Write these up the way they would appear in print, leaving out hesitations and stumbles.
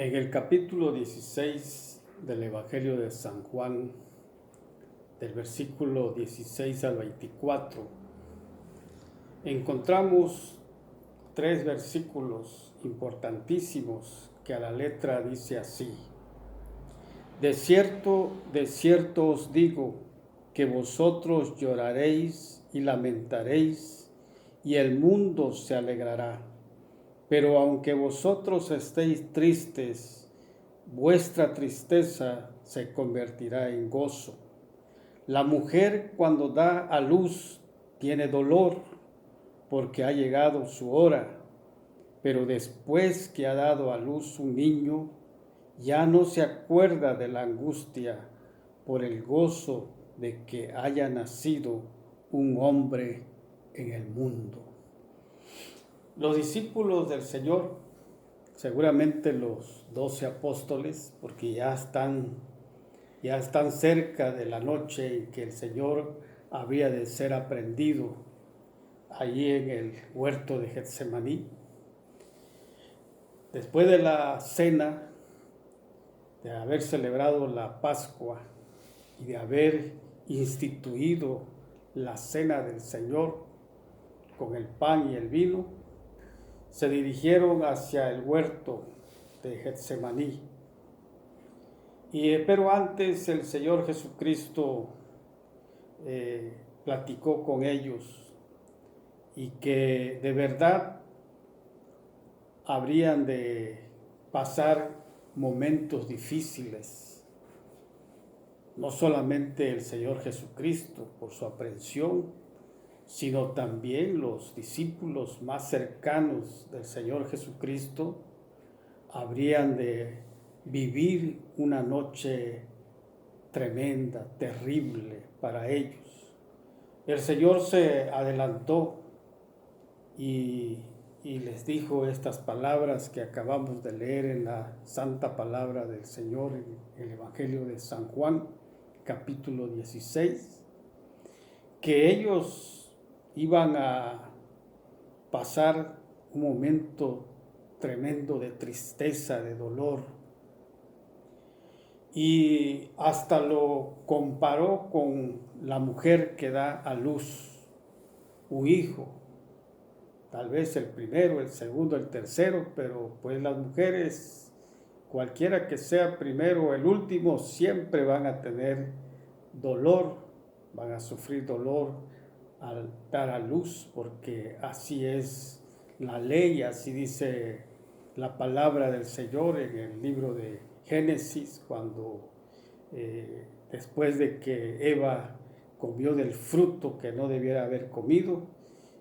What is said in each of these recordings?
En el capítulo 16 del Evangelio de San Juan, del versículo 16 al 24, encontramos tres versículos importantísimos que a la letra dice así: de cierto os digo, que vosotros lloraréis y lamentaréis, y el mundo se alegrará. Pero aunque vosotros estéis tristes, vuestra tristeza se convertirá en gozo. La mujer, cuando da a luz, tiene dolor, porque ha llegado su hora. Pero después que ha dado a luz un niño, ya no se acuerda de la angustia por el gozo de que haya nacido un hombre en el mundo. Los discípulos del Señor, seguramente los 12 apóstoles, porque ya están cerca de la noche en que el Señor había de ser aprendido allí en el huerto de Getsemaní. Después de la cena, de haber celebrado la Pascua y de haber instituido la cena del Señor con el pan y el vino, se dirigieron hacia el huerto de Getsemaní. Pero antes el Señor Jesucristo platicó con ellos y que de verdad habrían de pasar momentos difíciles. No solamente el Señor Jesucristo por su aprehensión, sino también los discípulos más cercanos del Señor Jesucristo habrían de vivir una noche tremenda, terrible para ellos. El Señor se adelantó y les dijo estas palabras que acabamos de leer en la santa palabra del Señor en el Evangelio de San Juan, capítulo 16, que ellos iban a pasar un momento tremendo de tristeza, de dolor, y hasta lo comparó con la mujer que da a luz un hijo, tal vez el primero, el segundo, el tercero, pero pues las mujeres, cualquiera que sea primero o el último, siempre van a tener dolor, van a sufrir dolor al dar a luz, porque así es la ley, así dice la palabra del Señor en el libro de Génesis, cuando después de que Eva comió del fruto que no debiera haber comido,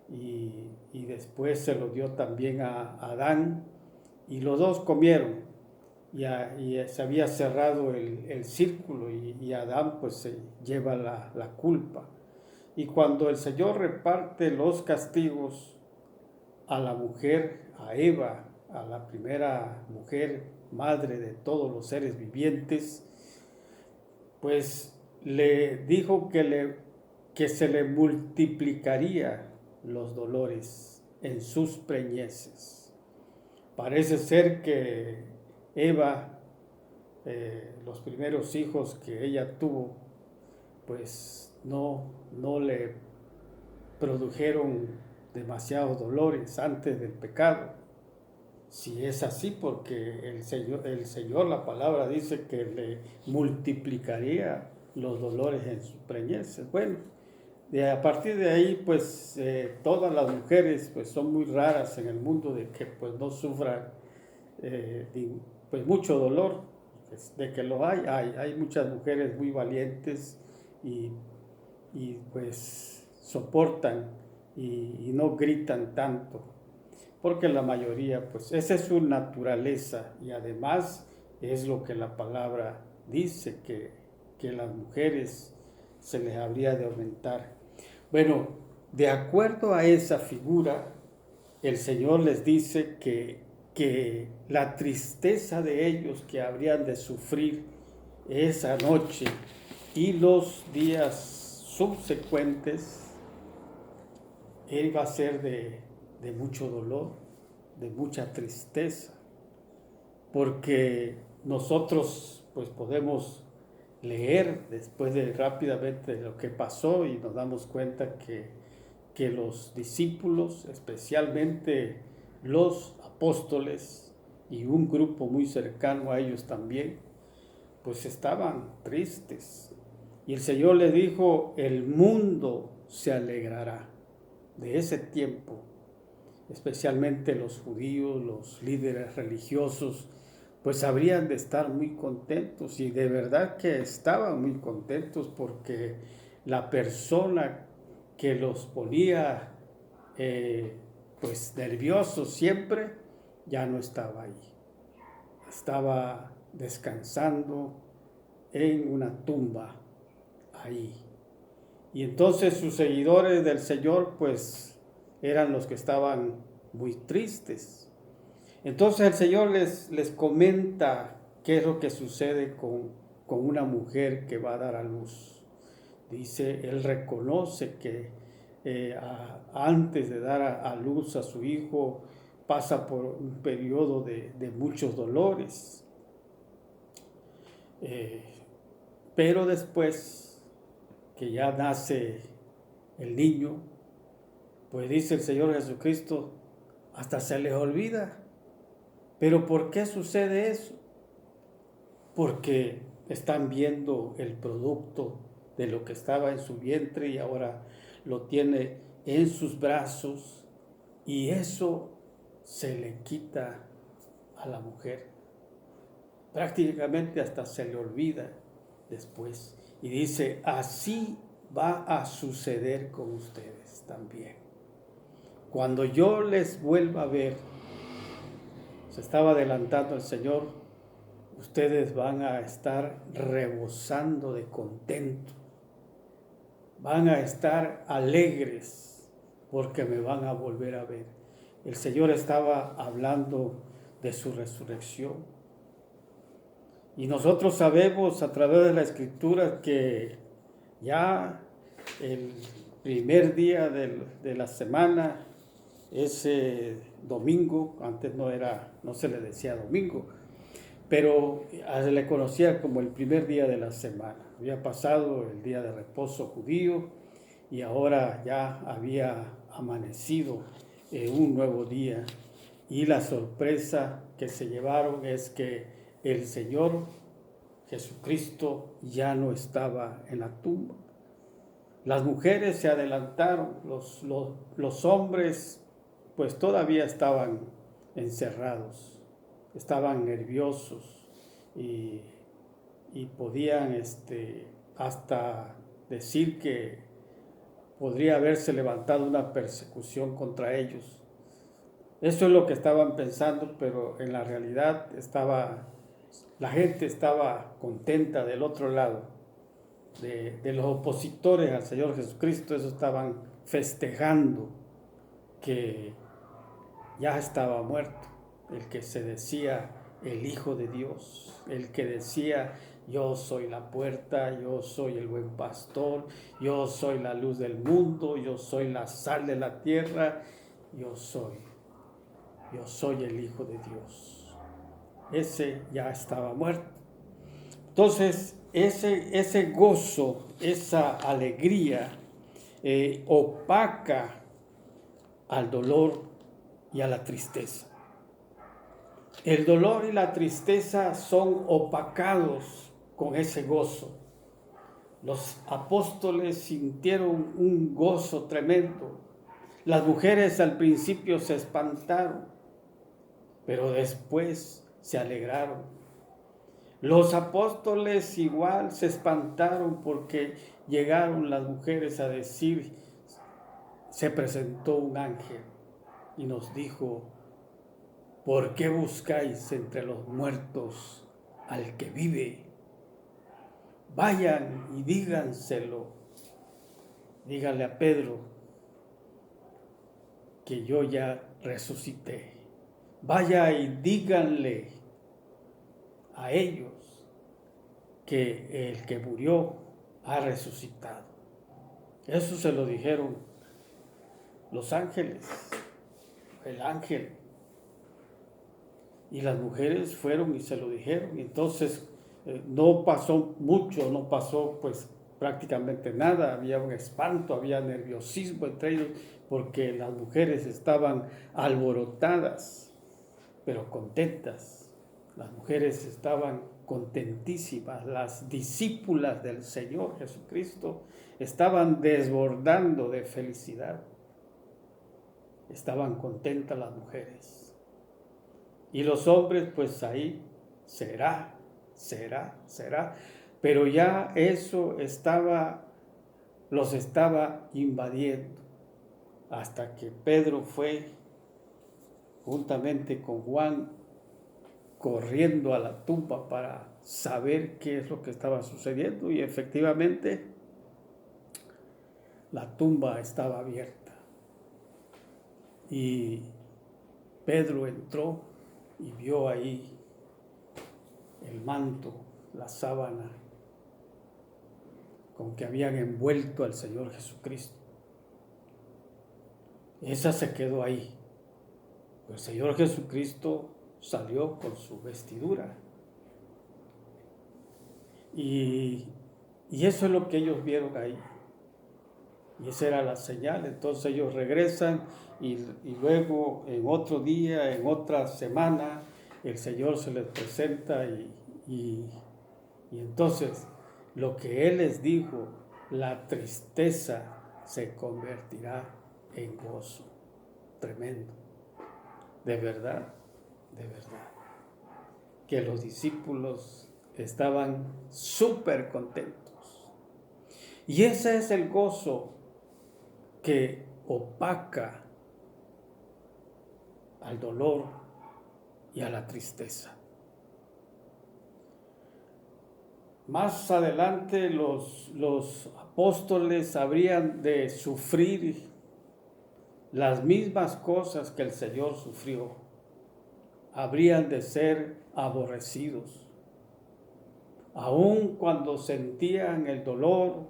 y después se lo dio también a Adán, y los dos comieron, y se había cerrado el círculo, y Adán pues se lleva la culpa. Y cuando el Señor reparte los castigos a la mujer, a Eva, a la primera mujer, madre de todos los seres vivientes, pues le dijo que se le multiplicaría los dolores en sus preñeces. Parece ser que Eva, los primeros hijos que ella tuvo, pues no le produjeron demasiados dolores antes del pecado. Si es así, porque el Señor, la palabra dice que le multiplicaría los dolores en sus preñeces. Bueno, a partir de ahí, pues todas las mujeres pues son muy raras en el mundo de que pues no sufran pues mucho dolor. De que lo hay muchas mujeres muy valientes y pues soportan y no gritan tanto, porque la mayoría, pues esa es su naturaleza, y además es lo que la palabra dice, que las mujeres se les habría de aumentar. Bueno, de acuerdo a esa figura, el Señor les dice que la tristeza de ellos que habrían de sufrir esa noche y los días subsecuentes, él va a ser de mucho dolor, de mucha tristeza. porque nosotros pues podemos leer después de rápidamente lo que pasó y nos damos cuenta que los discípulos, especialmente los apóstoles y un grupo muy cercano a ellos también, pues estaban tristes. Y el Señor le dijo, el mundo se alegrará de ese tiempo, especialmente los judíos, los líderes religiosos, pues habrían de estar muy contentos y de verdad que estaban muy contentos porque la persona que los ponía pues nerviosos siempre ya no estaba ahí, estaba descansando en una tumba ahí. Y entonces sus seguidores del Señor pues eran los que estaban muy tristes. Entonces el Señor les comenta qué es lo que sucede con una mujer que va a dar a luz. Dice, él reconoce que antes de dar a luz a su hijo pasa por un periodo de muchos dolores. Pero después que ya nace el niño, pues dice el Señor Jesucristo, hasta se les olvida. ¿Pero por qué sucede eso? Porque están viendo el producto de lo que estaba en su vientre y ahora lo tiene en sus brazos y eso se le quita a la mujer. Prácticamente hasta se le olvida después. Y dice, así va a suceder con ustedes también. Cuando yo les vuelva a ver, se estaba adelantando el Señor, ustedes van a estar rebosando de contento, van a estar alegres porque me van a volver a ver. El Señor estaba hablando de su resurrección. Y nosotros sabemos a través de la Escritura que ya el primer día de la semana, ese domingo, antes no se le decía domingo, pero se le conocía como el primer día de la semana. Había pasado el día de reposo judío y ahora ya había amanecido un nuevo día. Y la sorpresa que se llevaron es que el Señor Jesucristo ya no estaba en la tumba. Las mujeres se adelantaron, los hombres pues todavía estaban encerrados, estaban nerviosos y podían hasta decir que podría haberse levantado una persecución contra ellos. Eso es lo que estaban pensando, pero en la realidad la gente estaba contenta del otro lado. De los opositores al Señor Jesucristo, eso estaban festejando que ya estaba muerto, el que se decía el Hijo de Dios, el que decía yo soy la puerta, yo soy el buen pastor, yo soy la luz del mundo, yo soy la sal de la tierra, yo soy el Hijo de Dios. Ese ya estaba muerto. Entonces, ese gozo, esa alegría opaca al dolor y a la tristeza. El dolor y la tristeza son opacados con ese gozo. Los apóstoles sintieron un gozo tremendo. Las mujeres al principio se espantaron, pero después se alegraron. Los apóstoles igual se espantaron porque llegaron las mujeres a decir, se presentó un ángel y nos dijo, ¿por qué buscáis entre los muertos al que vive? Vayan y díganselo, díganle a Pedro que yo ya resucité. Vaya y díganle a ellos que el que murió ha resucitado. Eso se lo dijeron los ángeles, el ángel. Y las mujeres fueron y se lo dijeron. Y entonces no pasó mucho, no pasó pues prácticamente nada. Había un espanto, había nerviosismo entre ellos porque las mujeres estaban alborotadas, pero contentas. Las mujeres estaban contentísimas. Las discípulas del Señor Jesucristo estaban desbordando de felicidad. Estaban contentas las mujeres. Y los hombres, pues ahí será. Pero ya eso los estaba invadiendo. Hasta que Pedro fue, juntamente con Juan, corriendo a la tumba para saber qué es lo que estaba sucediendo. Y efectivamente, la tumba estaba abierta. Y Pedro entró y vio ahí el manto, la sábana con que habían envuelto al Señor Jesucristo. Esa se quedó ahí. El Señor Jesucristo salió con su vestidura. Y eso es lo que ellos vieron ahí. Y esa era la señal. Entonces ellos regresan y luego en otro día, en otra semana, el Señor se les presenta y entonces lo que Él les dijo, la tristeza se convertirá en gozo. Tremendo. De verdad, que los discípulos estaban súper contentos. Y ese es el gozo que opaca al dolor y a la tristeza. Más adelante los apóstoles habrían de sufrir las mismas cosas que el Señor sufrió. Habrían de ser aborrecidos. Aun cuando sentían el dolor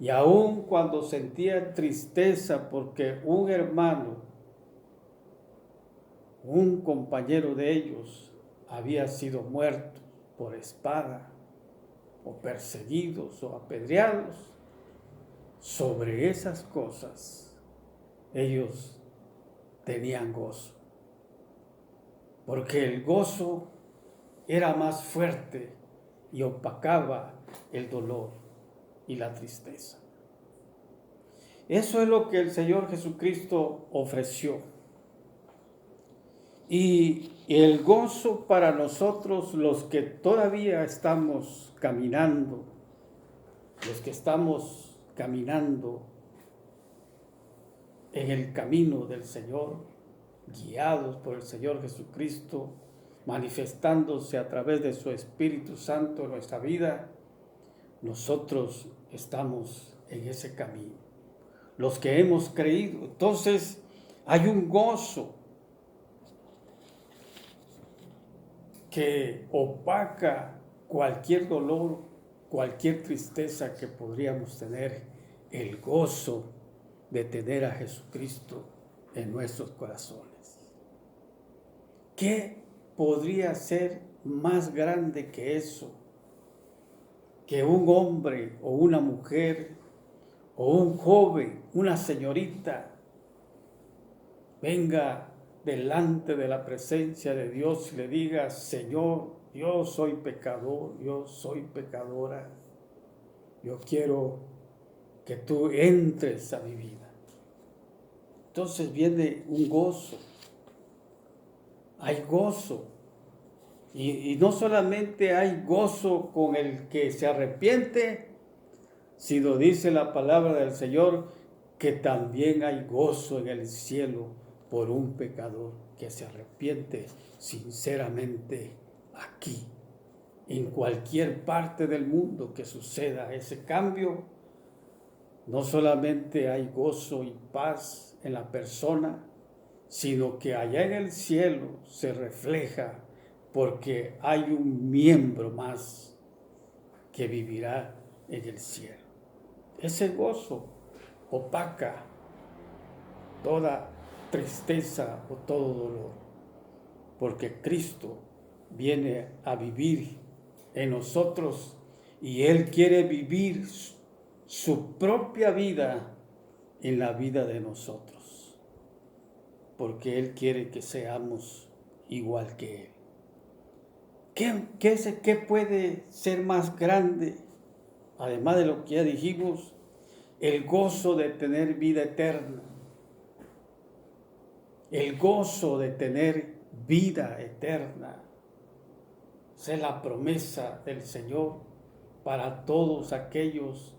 y aun cuando sentían tristeza porque un hermano, un compañero de ellos, había sido muerto por espada, o perseguidos o apedreados, sobre esas cosas ellos tenían gozo, porque el gozo era más fuerte y opacaba el dolor y la tristeza. Eso es lo que el Señor Jesucristo ofreció. Y el gozo para nosotros, los que todavía estamos caminando, los que estamos caminando en el camino del Señor, guiados por el Señor Jesucristo, manifestándose a través de su Espíritu Santo en nuestra vida, nosotros estamos en ese camino. Los que hemos creído, entonces hay un gozo que opaca cualquier dolor, cualquier tristeza que podríamos tener, el gozo de tener a Jesucristo en nuestros corazones. ¿Qué podría ser más grande que eso? Que un hombre o una mujer o un joven, una señorita, venga delante de la presencia de Dios y le diga: Señor, yo soy pecador, yo soy pecadora, yo quiero que tú entres a mi vida. Entonces viene un gozo, hay gozo, y no solamente hay gozo con el que se arrepiente, sino dice la palabra del Señor que también hay gozo en el cielo por un pecador que se arrepiente sinceramente aquí. En cualquier parte del mundo que suceda ese cambio, no solamente hay gozo y paz en la persona, sino que allá en el cielo se refleja porque hay un miembro más que vivirá en el cielo. Ese gozo opaca toda tristeza o todo dolor. porque Cristo viene a vivir en nosotros y Él quiere vivir su propia vida en la vida de nosotros, porque Él quiere que seamos igual que Él. ¿Qué puede ser más grande, además de lo que ya dijimos? El gozo de tener vida eterna. El gozo de tener vida eterna. Esa es la promesa del Señor para todos aquellos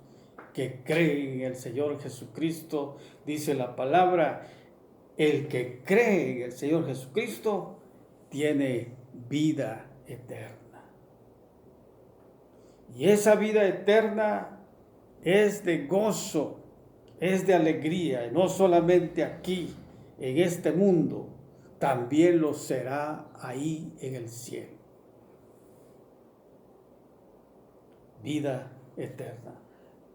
que creen en el Señor Jesucristo. Dice la palabra, el que cree en el Señor Jesucristo tiene vida eterna. Y esa vida eterna es de gozo, es de alegría, y no solamente aquí, en este mundo, también lo será ahí en el cielo. Vida eterna.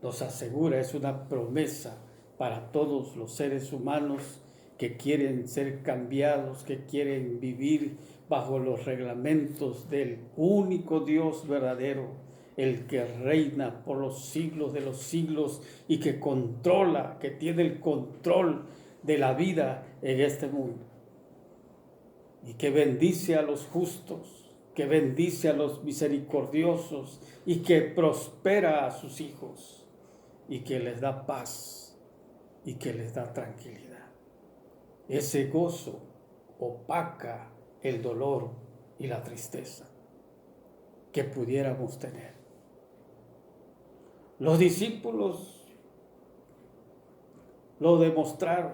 Nos asegura, es una promesa para todos los seres humanos que quieren ser cambiados, que quieren vivir bajo los reglamentos del único Dios verdadero, el que reina por los siglos de los siglos y que controla, que tiene el control de la vida en este mundo. Y que bendice a los justos, que bendice a los misericordiosos y que prospera a sus hijos y que les da paz y que les da tranquilidad. Ese gozo opaca el dolor y la tristeza que pudiéramos tener. Los discípulos lo demostraron,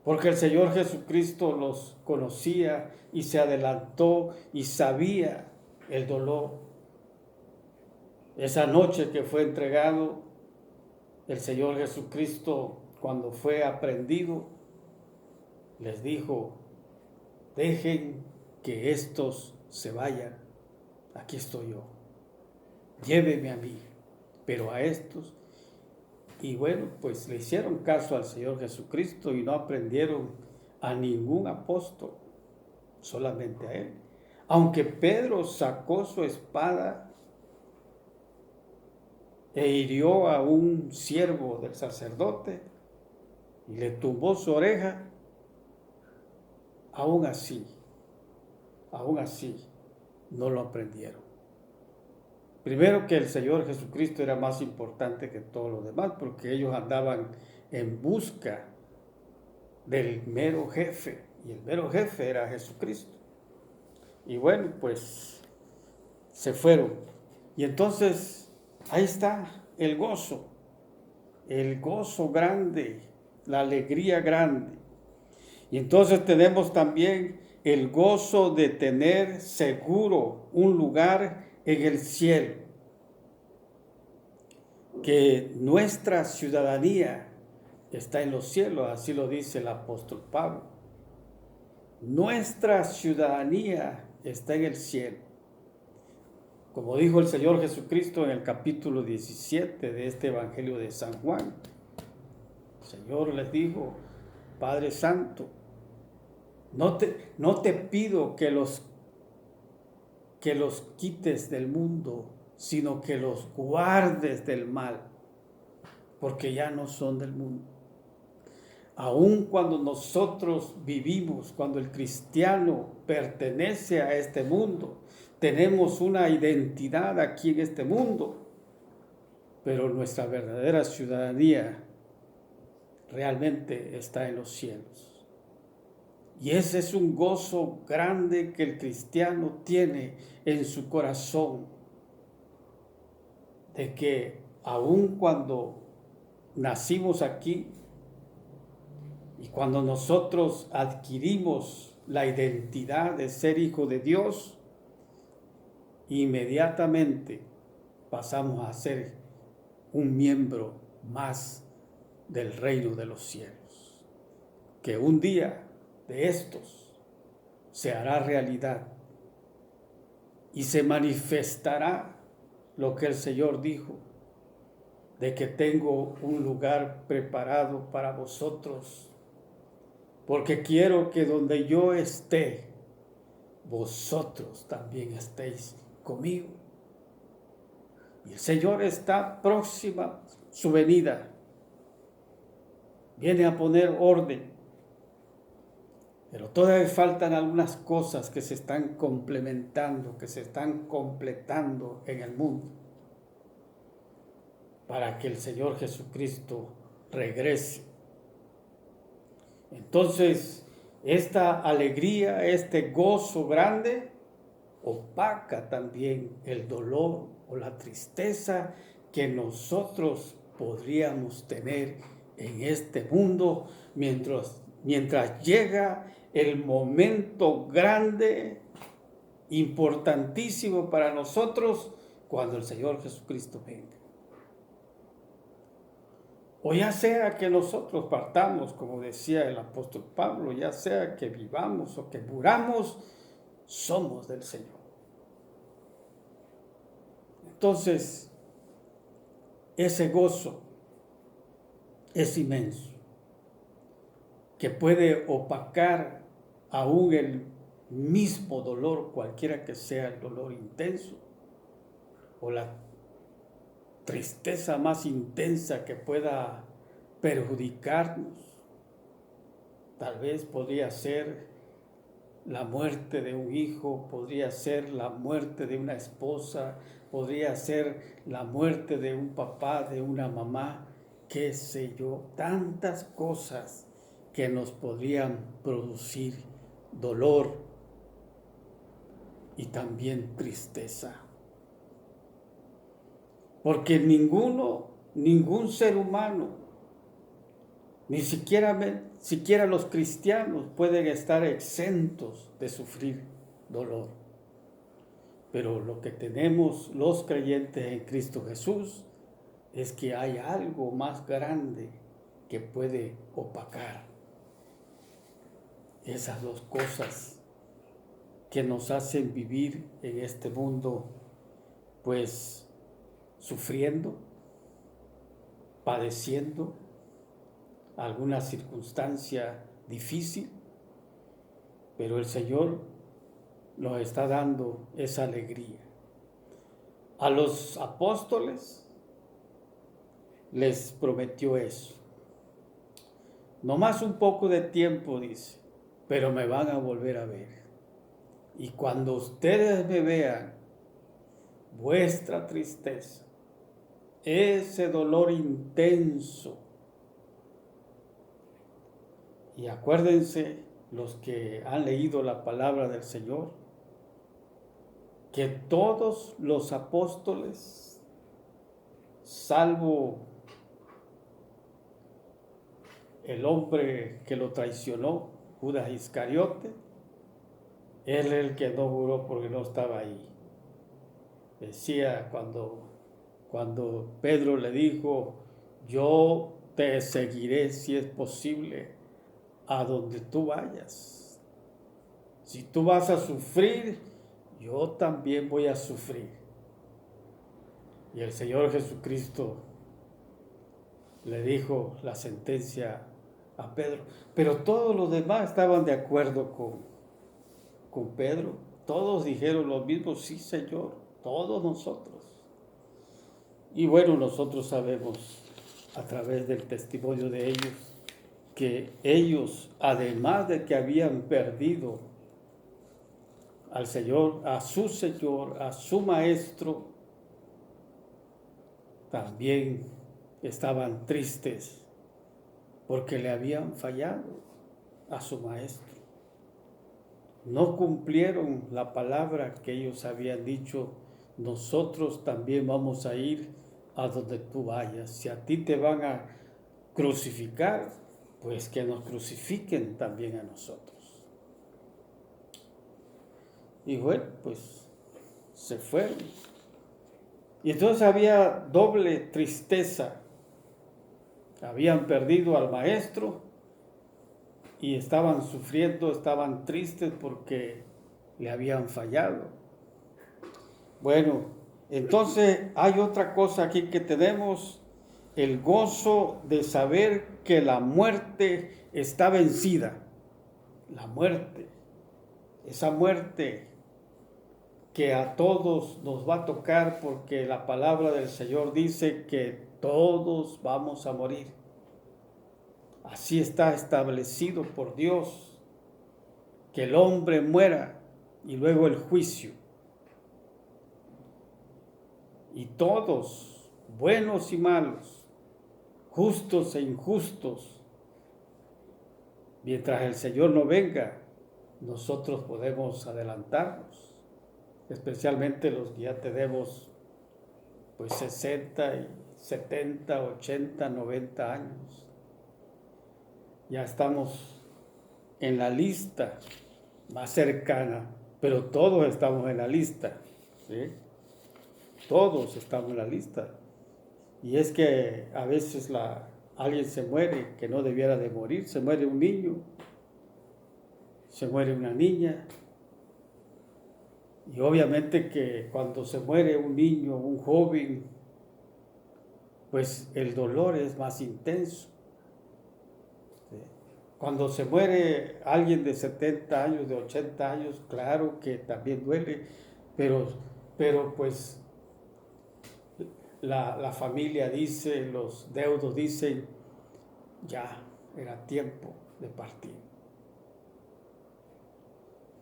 porque el Señor Jesucristo los conocía y se adelantó y sabía el dolor. Esa noche que fue entregado, el Señor Jesucristo, cuando fue aprehendido, les dijo, dejen que estos se vayan, aquí estoy yo, llévenme a mí, pero a estos. Y bueno, pues le hicieron caso al Señor Jesucristo y no aprendieron a ningún apóstol, solamente a Él. Aunque Pedro sacó su espada e hirió a un siervo del sacerdote y le tumbó su oreja, aún así, no lo aprendieron. Primero que el Señor Jesucristo era más importante que todos los demás, porque ellos andaban en busca del mero jefe, y el mero jefe era Jesucristo. Y bueno, pues se fueron. Y entonces ahí está el gozo grande, la alegría grande. Y entonces tenemos también el gozo de tener seguro un lugar en el cielo, que nuestra ciudadanía está en los cielos, así lo dice el apóstol Pablo. Nuestra ciudadanía está en el cielo. Como dijo el Señor Jesucristo en el capítulo 17 de este Evangelio de San Juan, el Señor les dijo, Padre Santo, no te pido que los quites del mundo, sino que los guardes del mal, porque ya no son del mundo. Aun cuando nosotros vivimos, cuando el cristiano pertenece a este mundo, tenemos una identidad aquí en este mundo, pero nuestra verdadera ciudadanía realmente está en los cielos. Y ese es un gozo grande que el cristiano tiene en su corazón, de que aun cuando nacimos aquí y cuando nosotros adquirimos la identidad de ser hijo de Dios, inmediatamente pasamos a ser un miembro más del reino de los cielos, que un día de estos se hará realidad y se manifestará lo que el Señor dijo, de que tengo un lugar preparado para vosotros porque quiero que donde yo esté, vosotros también estéis conmigo. Y el Señor está próxima su venida. Viene a poner orden. Pero todavía faltan algunas cosas que se están complementando, que se están completando en el mundo, para que el Señor Jesucristo regrese. Entonces, esta alegría, este gozo grande, opaca también el dolor o la tristeza que nosotros podríamos tener en este mundo mientras llega el momento grande, importantísimo para nosotros, cuando el Señor Jesucristo venga. O ya sea que nosotros partamos, como decía el apóstol Pablo, ya sea que vivamos o que muramos, somos del Señor. Entonces, ese gozo es inmenso, que puede opacar aún el mismo dolor, cualquiera que sea el dolor intenso, o la tristeza más intensa que pueda perjudicarnos. Tal vez podría ser la muerte de un hijo, podría ser la muerte de una esposa, podría ser la muerte de un papá, de una mamá, qué sé yo, tantas cosas que nos podrían producir dolor y también tristeza. Porque ningún ser humano, ni siquiera los cristianos pueden estar exentos de sufrir dolor. Pero lo que tenemos los creyentes en Cristo Jesús es que hay algo más grande que puede opacar esas dos cosas que nos hacen vivir en este mundo, pues sufriendo, padeciendo alguna circunstancia difícil, pero el Señor nos está dando esa alegría. A los apóstoles les prometió eso. No más un poco de tiempo, dice, pero me van a volver a ver. Y cuando ustedes me vean, vuestra tristeza, ese dolor intenso, y acuérdense los que han leído la palabra del Señor, que todos los apóstoles, salvo el hombre que lo traicionó, Judas Iscariote, él es el que no juró porque no estaba ahí. Decía cuando Pedro le dijo, yo te seguiré si es posible a donde tú vayas. Si tú vas a sufrir, yo también voy a sufrir. Y el Señor Jesucristo le dijo la sentencia a Pedro. Pero todos los demás estaban de acuerdo con Pedro. Todos dijeron lo mismo, sí Señor, todos nosotros. Y bueno, nosotros sabemos a través del testimonio de ellos, que ellos, además de que habían perdido al Señor, a su maestro, también estaban tristes porque le habían fallado a su maestro. No cumplieron la palabra que ellos habían dicho, nosotros también vamos a ir a donde tú vayas. Si a ti te van a crucificar, pues que nos crucifiquen también a nosotros. Y bueno, pues se fueron. Y entonces había doble tristeza. Habían perdido al maestro y estaban sufriendo, estaban tristes porque le habían fallado. Bueno, entonces hay otra cosa aquí que tenemos, el gozo de saber que la muerte está vencida. la muerte, esa muerte que a todos nos va a tocar, porque la palabra del Señor dice que todos vamos a morir. Así está establecido por Dios, que el hombre muera y luego el juicio. Y todos, buenos y malos, justos e injustos, mientras el Señor no venga, nosotros podemos adelantarnos, especialmente los que ya tenemos pues 60, y 70, 80, 90 años. Ya estamos en la lista más cercana, pero todos estamos en la lista, ¿sí? Todos estamos en la lista. Y es que a veces alguien se muere que no debiera de morir, se muere un niño, se muere una niña. Y obviamente que cuando se muere un niño, un joven, pues el dolor es más intenso. ¿Sí? Cuando se muere alguien de 70 años, de 80 años, claro que también duele, pero pues la familia dice, los deudos dicen, ya era tiempo de partir.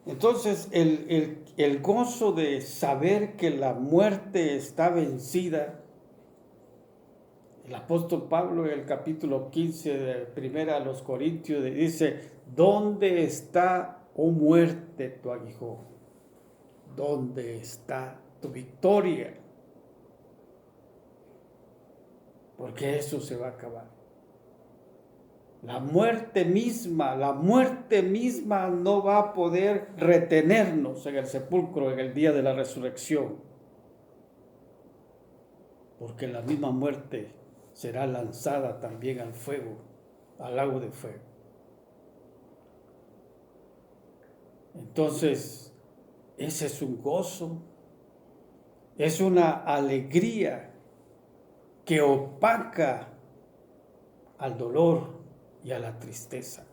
Entonces, el gozo de saber que la muerte está vencida, el apóstol Pablo en el capítulo 15 de primera a los Corintios dice, ¿dónde está, oh muerte, tu aguijón? ¿Dónde está tu victoria? Porque eso se va a acabar. La muerte misma no va a poder retenernos en el sepulcro en el día de la resurrección. Porque la misma muerte será lanzada también al fuego, al lago de fuego. Entonces, ese es un gozo, es una alegría que opaca al dolor y a la tristeza.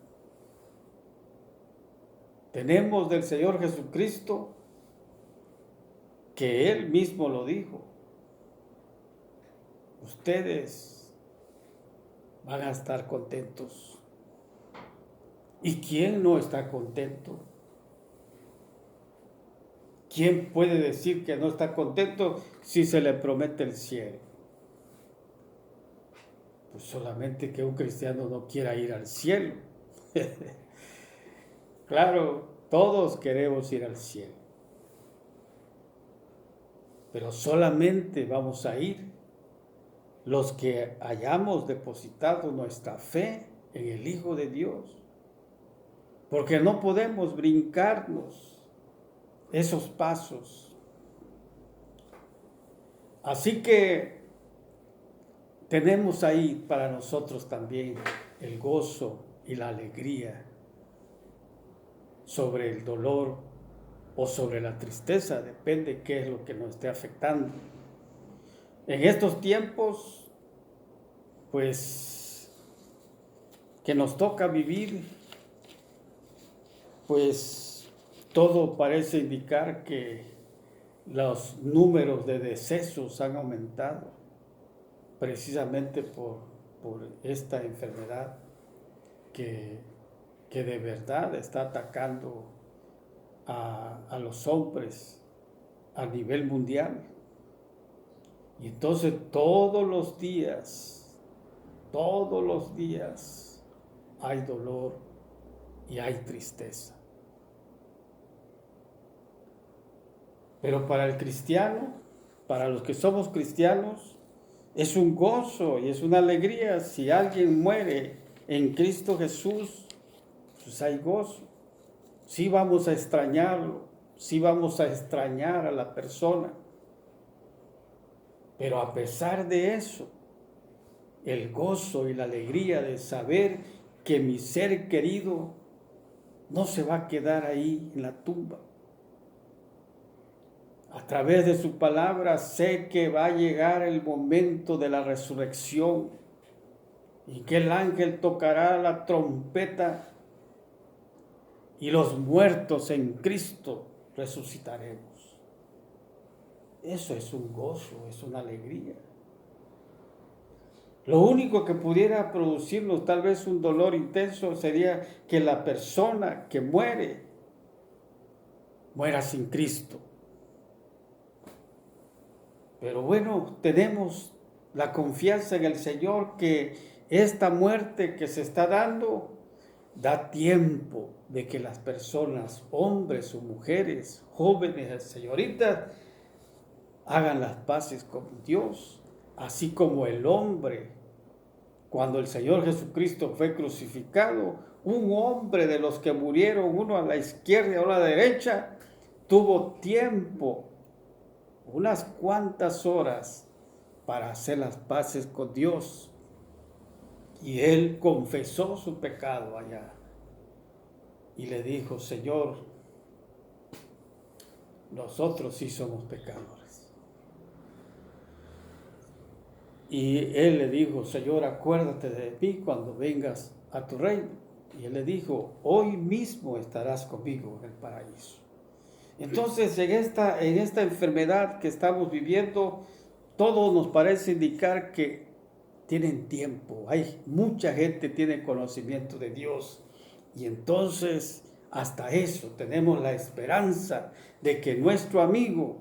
Tenemos del Señor Jesucristo que Él mismo lo dijo. Ustedes van a estar contentos. ¿Y quién no está contento? ¿Quién puede decir que no está contento si se le promete el cielo? Pues solamente que un cristiano no quiera ir al cielo. Claro, todos queremos ir al cielo, pero solamente vamos a ir los que hayamos depositado nuestra fe en el Hijo de Dios, porque no podemos brincarnos esos pasos. Así que tenemos ahí para nosotros también el gozo y la alegría sobre el dolor o sobre la tristeza, depende qué es lo que nos esté afectando. En estos tiempos, pues, que nos toca vivir, pues, todo parece indicar que los números de decesos han aumentado, precisamente por esta enfermedad que de verdad está atacando a los hombres a nivel mundial. Y entonces todos los días hay dolor y hay tristeza. Pero para el cristiano, para los que somos cristianos, es un gozo y es una alegría. Si alguien muere en Cristo Jesús, pues hay gozo. Sí vamos a extrañarlo, sí vamos a extrañar a la persona. Pero a pesar de eso, el gozo y la alegría de saber que mi ser querido no se va a quedar ahí en la tumba. A través de su palabra sé que va a llegar el momento de la resurrección y que el ángel tocará la trompeta y los muertos en Cristo resucitaremos. Eso es un gozo, es una alegría. Lo único que pudiera producirnos tal vez un dolor intenso sería que la persona que muera sin Cristo. Pero bueno, tenemos la confianza en el Señor que esta muerte que se está dando da tiempo de que las personas, hombres o mujeres, jóvenes, señoritas, hagan las paces con Dios, así como el hombre, cuando el Señor Jesucristo fue crucificado, un hombre de los que murieron, uno a la izquierda y otro a la derecha, tuvo tiempo, unas cuantas horas, para hacer las paces con Dios. Y él confesó su pecado allá y le dijo: Señor, nosotros sí somos pecadores. Y él le dijo: Señor, acuérdate de mí cuando vengas a tu reino. Y él le dijo: hoy mismo estarás conmigo en el paraíso. Entonces, en esta enfermedad que estamos viviendo, todo nos parece indicar que tienen tiempo. Hay mucha gente que tiene conocimiento de Dios. Y entonces, hasta eso, tenemos la esperanza de que nuestro amigo,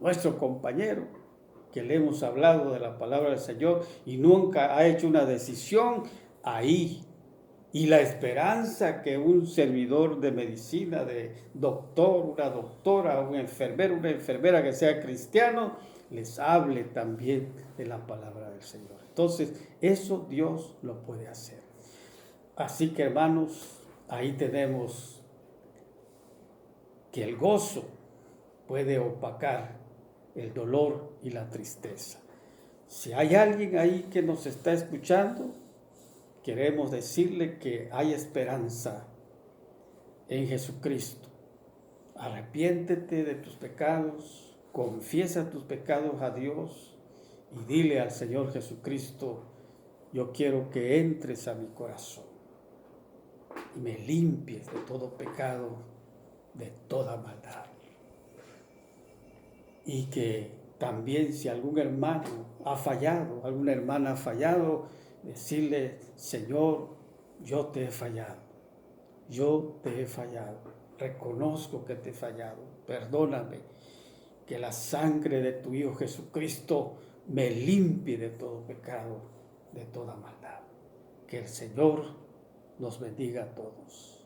nuestro compañero, que le hemos hablado de la palabra del Señor y nunca ha hecho una decisión, ahí. Y la esperanza que un servidor de medicina, de doctor, una doctora, un enfermero, una enfermera que sea cristiano, les hable también de la palabra del Señor. Entonces, eso Dios lo puede hacer. Así que, hermanos, ahí tenemos que el gozo puede opacar el dolor y la tristeza. Si hay alguien ahí que nos está escuchando, queremos decirle que hay esperanza en Jesucristo. Arrepiéntete de tus pecados, confiesa tus pecados a Dios y dile al Señor Jesucristo: yo quiero que entres a mi corazón y me limpies de todo pecado, de toda maldad. Y que también, si algún hermano ha fallado, alguna hermana ha fallado, decirle: Señor, yo te he fallado, reconozco que te he fallado, perdóname, que la sangre de tu Hijo Jesucristo me limpie de todo pecado, de toda maldad. Que el Señor nos bendiga a todos.